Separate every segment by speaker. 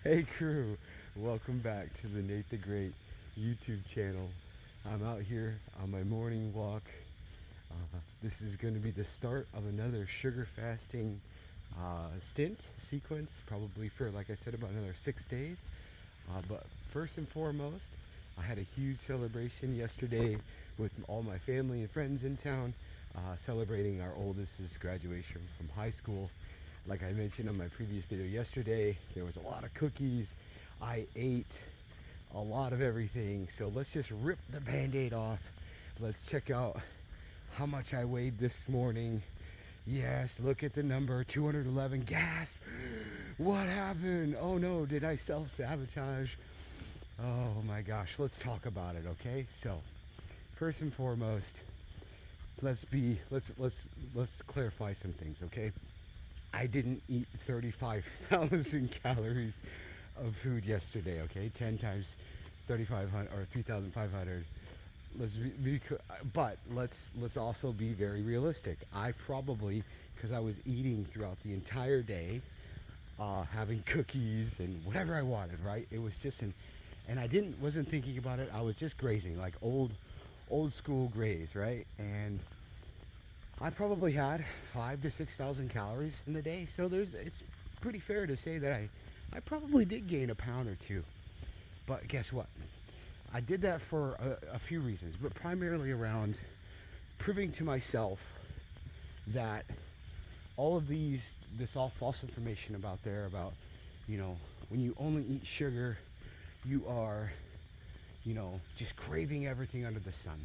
Speaker 1: Hey crew, welcome back to the Nate the Great YouTube channel. I'm out here on my morning walk. This is going to be the start of another sugar fasting stint sequence, probably for, like I said, about another 6 days. But first and foremost, I had a huge celebration yesterday with all my family and friends in town, celebrating our oldest's graduation from high school. Like I mentioned on my previous video yesterday, there was a lot of cookies. I ate a lot of everything. So let's just rip the band-aid off. Let's check out how much I weighed this morning. Yes, look at the number, 211. Gasp! What happened? Oh no, did I self-sabotage? Oh my gosh, let's talk about it, okay? So, first and foremost, let's clarify some things, okay? I didn't eat 35,000 calories of food yesterday, okay? 10 times 3,500 or 3,500. But let's also be very realistic. I probably, because I was eating throughout the entire day, having cookies and whatever I wanted, right? It was just and I wasn't thinking about it. I was just grazing, like old school graze, right? And I probably had 5 to 6,000 calories in the day, so it's pretty fair to say that I probably did gain a pound or two. But guess what? I did that for a few reasons, but primarily around proving to myself that all of this all false information about you know, when you only eat sugar, you are, just craving everything under the sun.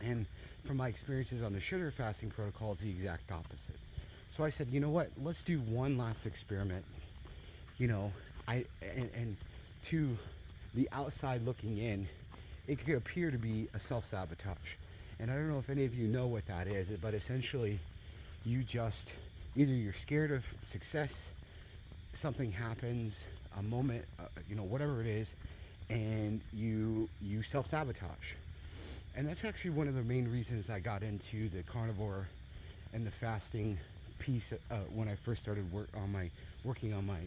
Speaker 1: And from my experiences on the sugar fasting protocol, it's the exact opposite. So I said, you know what? Let's do one last experiment. You know, and to the outside looking in, it could appear to be a self-sabotage. And I don't know if any of you know what that is, but essentially, you just either you're scared of success, something happens, a moment, whatever it is, and you self-sabotage. And that's actually one of the main reasons I got into the carnivore and the fasting piece when I first started working on my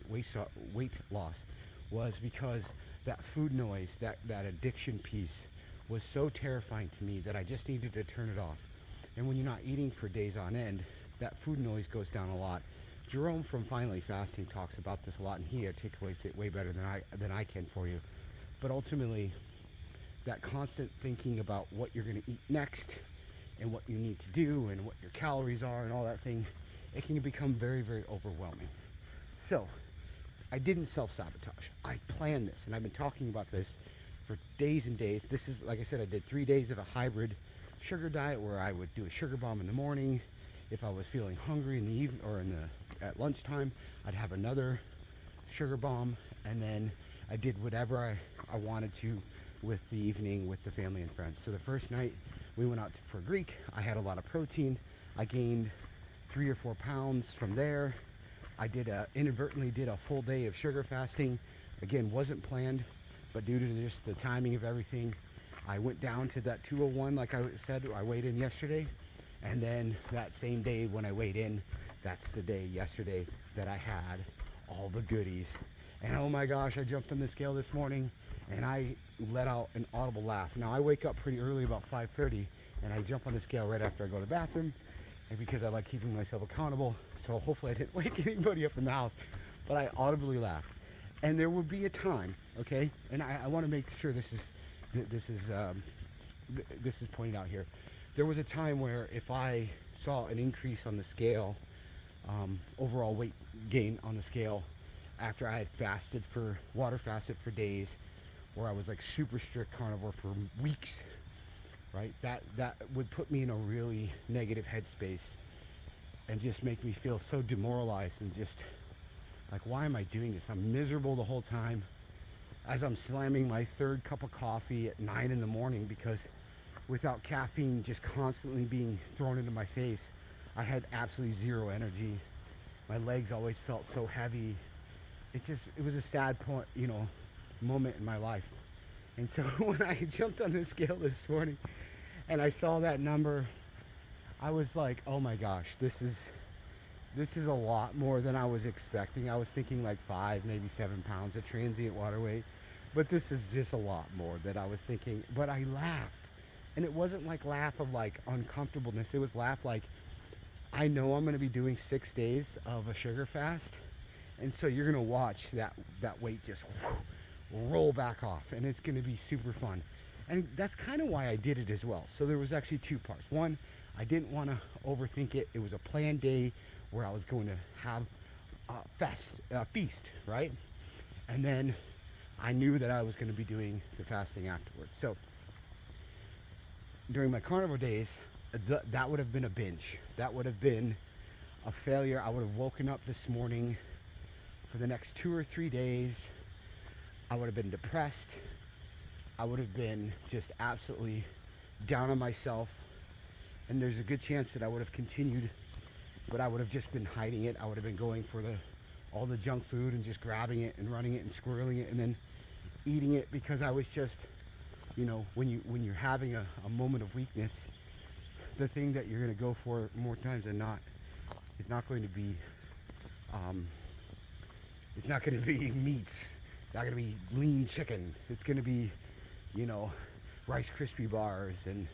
Speaker 1: weight loss, was because that food noise, that addiction piece, was so terrifying to me that I just needed to turn it off. And when you're not eating for days on end, that food noise goes down a lot. Jerome from Finally Fasting talks about this a lot, and he articulates it way better than I can for you. But ultimately, that constant thinking about what you're going to eat next and what you need to do and what your calories are and all that thing, it can become very, very overwhelming. So I didn't self-sabotage. I planned this, and I've been talking about this for days and days. This is, like I said, I did 3 days of a hybrid sugar diet where I would do a sugar bomb in the morning. If I was feeling hungry in the evening or at lunchtime, I'd have another sugar bomb, and then I did whatever I wanted to with the evening with the family and friends. So the first night we went out for Greek. I had a lot of protein. I gained 3 or 4 pounds from there. I inadvertently did a full day of sugar fasting. Again, wasn't planned, but due to just the timing of everything, I went down to that 201 like I said I weighed in yesterday. And then that same day when I weighed in, that's the day yesterday that I had all the goodies. And oh my gosh, I jumped on the scale this morning and I let out an audible laugh. Now I wake up pretty early, about 5:30, and I jump on the scale right after I go to the bathroom, and because I like keeping myself accountable, so hopefully I didn't wake anybody up in the house, but I audibly laughed. And there will be a time, okay, and I want to make sure this is pointed out here. There was a time where if I saw an increase on the scale, overall weight gain on the scale, after I had water fasted for days, where I was like super strict carnivore for weeks, right? That would put me in a really negative headspace and just make me feel so demoralized and just like, why am I doing this? I'm miserable the whole time as I'm slamming my 3rd cup of coffee at 9 in the morning, because without caffeine just constantly being thrown into my face, I had absolutely zero energy. My legs always felt so heavy. It was a sad point, moment in my life. And so when I jumped on the scale this morning and I saw that number, I was like, oh my gosh, this is This is a lot more than I was expecting. I was thinking like 5, maybe 7 pounds of transient water weight, but this is just a lot more than I was thinking. But I laughed, and it wasn't like laugh of like uncomfortableness. It was laugh like, I know I'm going to be doing 6 days of a sugar fast, and so you're going to watch that weight just roll back off, and it's going to be super fun. And that's kind of why I did it as well. So there was actually 2 parts. One, I didn't want to overthink it. It was a planned day where I was going to have a feast, right? And then I knew that I was going to be doing the fasting afterwards. So during my carnivore days, that would have been a binge. That would have been a failure. I would have woken up this morning for the next 2 or 3 days. I would have been depressed. I would have been just absolutely down on myself. And there's a good chance that I would have continued, but I would have just been hiding it. I would have been going for all the junk food and just grabbing it and running it and squirreling it and then eating it, because I was just, you know, when you're having a moment of weakness, the thing that you're going to go for more times than not is not going to be it's not going to be meats. It's not going to be lean chicken. It's going to be, you know, Rice Krispie bars and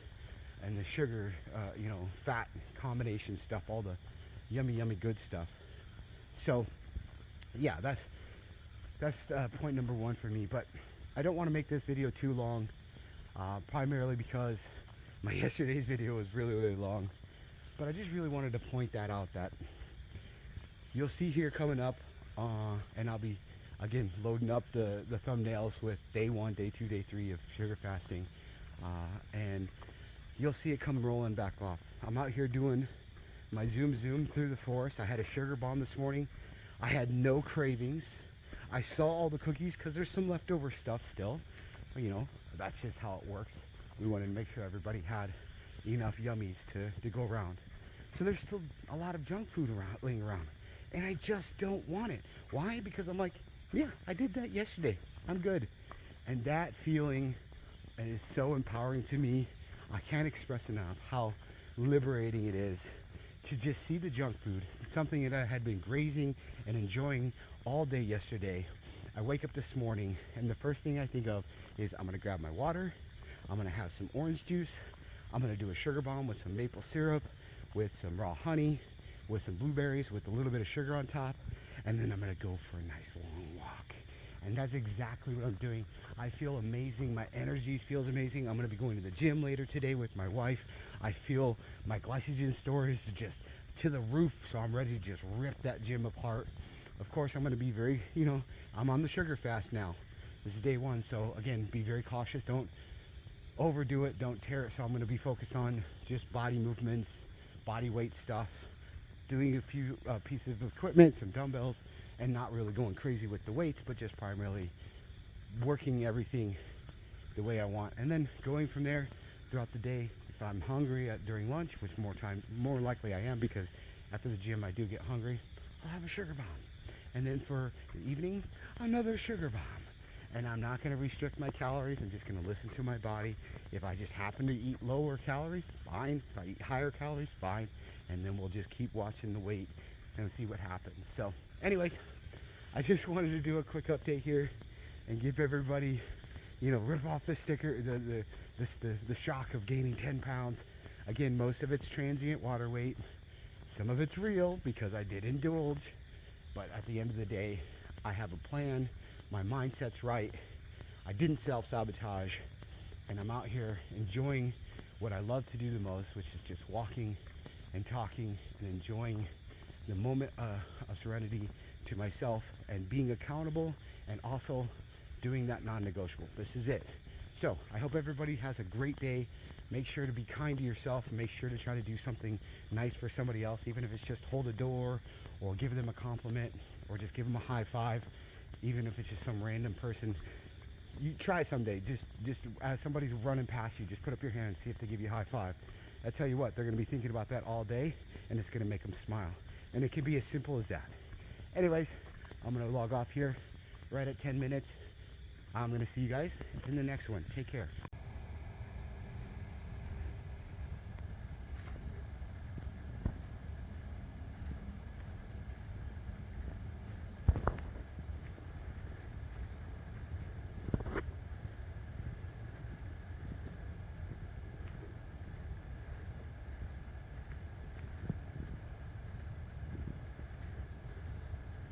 Speaker 1: the sugar, you know, fat combination stuff, all the yummy good stuff. So yeah, that's point number 1 for me. But I don't want to make this video too long, primarily because my yesterday's video was really long. But I just really wanted to point that out, that you'll see here coming up, and I'll be again loading up the thumbnails with day 1, day 2, day 3 of sugar fasting, and you'll see it come rolling back off. I'm out here doing my zoom through the forest. I had a sugar bomb this morning. I had no cravings. I saw all the cookies because there's some leftover stuff still. But, you know, that's just how it works. We wanted to make sure everybody had enough yummies to go around. So there's still a lot of junk food laying around, and I just don't want it. Why? Because I'm like, yeah, I did that yesterday. I'm good. And that feeling is so empowering to me. I can't express enough how liberating it is to just see the junk food, something that I had been grazing and enjoying all day yesterday. I wake up this morning and the first thing I think of is I'm gonna grab my water, I'm gonna have some orange juice, I'm gonna do a sugar bomb with some maple syrup, with some raw honey, with some blueberries, with a little bit of sugar on top, and then I'm gonna go for a nice long walk. And that's exactly what I'm doing. I feel amazing. My energy feels amazing. I'm going to be going to the gym later today with my wife. I feel my glycogen storage is just to the roof, so I'm ready to just rip that gym apart. Of course, I'm going to be very, you know, I'm on the sugar fast now. This is day 1, so again, be very cautious. Don't overdo it. Don't tear it. So I'm going to be focused on just body movements, body weight stuff, doing a few pieces of equipment, some dumbbells, and not really going crazy with the weights, but just primarily working everything the way I want. And then going from there throughout the day. If I'm hungry during lunch, which more likely I am, because after the gym I do get hungry, I'll have a sugar bomb. And then for the evening, another sugar bomb. And I'm not going to restrict my calories. I'm just going to listen to my body. If I just happen to eat lower calories, fine. If I eat higher calories, fine. And then we'll just keep watching the weight and see what happens. So anyways, I just wanted to do a quick update here and give everybody, you know, rip off the sticker, the shock of gaining 10 pounds. Again, most of it's transient water weight. Some of it's real because I did indulge. But at the end of the day, I have a plan. My mindset's right. I didn't self-sabotage. And I'm out here enjoying what I love to do the most, which is just walking and talking and enjoying the moment of serenity to myself and being accountable, and also doing that non-negotiable. This is it. So I hope everybody has a great day. Make sure to be kind to yourself. Make sure to try to do something nice for somebody else, even if it's just hold a door or give them a compliment or just give them a high five, even if it's just some random person. You try it someday. Just as somebody's running past you, just put up your hand and see if they give you a high five. I tell you what, they're going to be thinking about that all day, and it's going to make them smile. And it can be as simple as that. Anyways, I'm going to log off here right at 10 minutes. I'm going to see you guys in the next one. Take care.